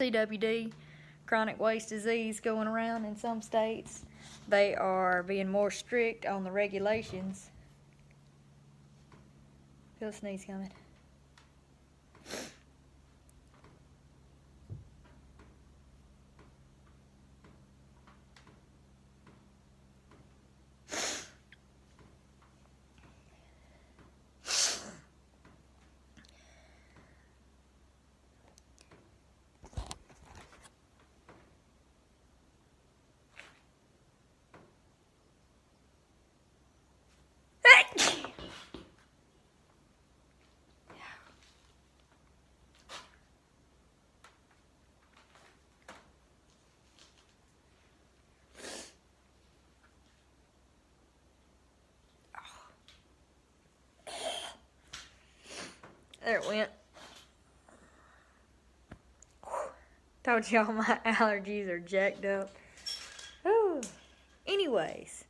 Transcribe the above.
CWD, chronic waste disease, going around in some states. They are being more strict on the regulations. Feel a sneeze coming. There it went. Told y'all my allergies are jacked up. Ooh. Anyways.